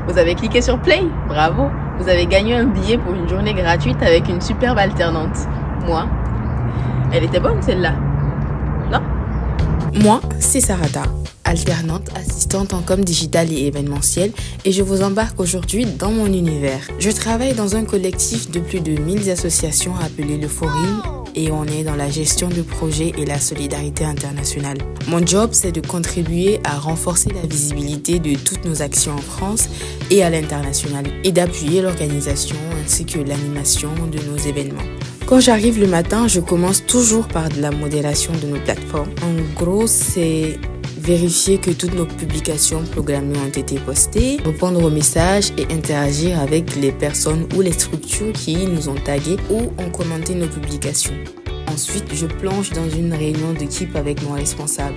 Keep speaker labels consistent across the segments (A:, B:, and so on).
A: Vous avez cliqué sur Play? Bravo! Vous avez gagné un billet pour une journée gratuite avec une superbe alternante. Moi, elle était bonne celle-là, non?
B: Moi, c'est Sarada, alternante, assistante en com digital et événementiel, et je vous embarque aujourd'hui dans mon univers. Je travaille dans un collectif de plus de 1000 associations appelé le Forum, et on est dans la gestion de projets et la solidarité internationale. Mon job, c'est de contribuer à renforcer la visibilité de toutes nos actions en France et à l'international, et d'appuyer l'organisation ainsi que l'animation de nos événements. Quand j'arrive le matin, je commence toujours par de la modération de nos plateformes. En gros, c'est vérifier que toutes nos publications programmées ont été postées, répondre aux messages et interagir avec les personnes ou les structures qui nous ont tagués ou ont commenté nos publications. Ensuite, je plonge dans une réunion d'équipe avec mon responsable.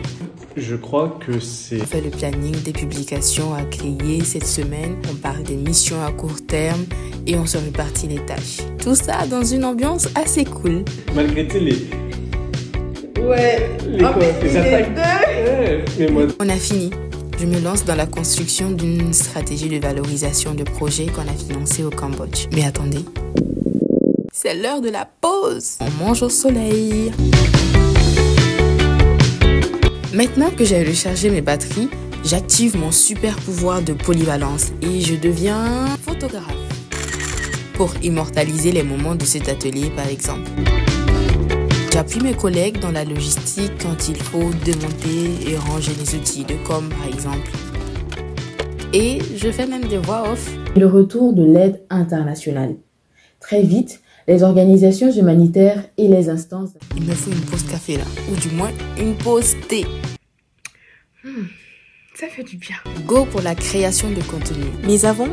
C: Je crois que c'est...
B: On fait le planning des publications à créer cette semaine, on parle des missions à court terme et on se répartit les tâches. Tout ça dans une ambiance assez cool.
C: Malgré les...
A: Ouais,
C: les attaques. Ouais, mais moi...
B: On a fini. Je me lance dans la construction d'une stratégie de valorisation de projets qu'on a financé au Cambodge. Mais attendez, c'est l'heure de la pause. On mange au soleil. Maintenant que j'ai rechargé mes batteries, j'active mon super pouvoir de polyvalence et je deviens photographe pour immortaliser les moments de cet atelier par exemple. J'appuie mes collègues dans la logistique quand il faut démonter et ranger les outils de com par exemple. Et je fais même des voix off. Le retour de l'aide internationale. Très vite, les organisations humanitaires et les instances... Il me faut une pause café là, ou du moins une pause thé.
A: Ça fait du bien.
B: Go pour la création de contenu. Mais avant...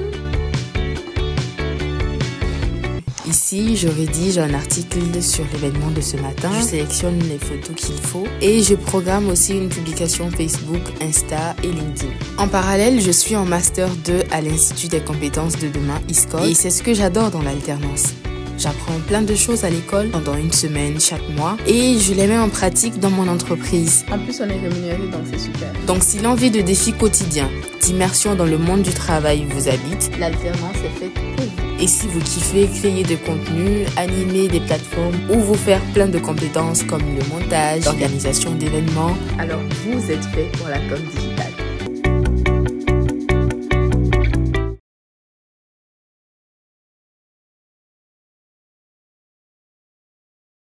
B: Ici, je rédige un article sur l'événement de ce matin. Je sélectionne les photos qu'il faut et je programme aussi une publication Facebook, Insta et LinkedIn. En parallèle, je suis en Master 2 à l'Institut des compétences de demain, ISCOL, et c'est ce que j'adore dans l'alternance. J'apprends plein de choses à l'école pendant une semaine chaque mois et je les mets en pratique dans mon entreprise.
A: En plus, on est rémunéré, donc c'est super.
B: Donc si l'envie de défis quotidiens, d'immersion dans le monde du travail vous habite,
A: l'alternance est faite pour vous.
B: Et si vous kiffez créer des contenus, animer des plateformes ou vous faire plein de compétences comme le montage, l'organisation d'événements,
A: alors vous êtes fait pour la com digitale.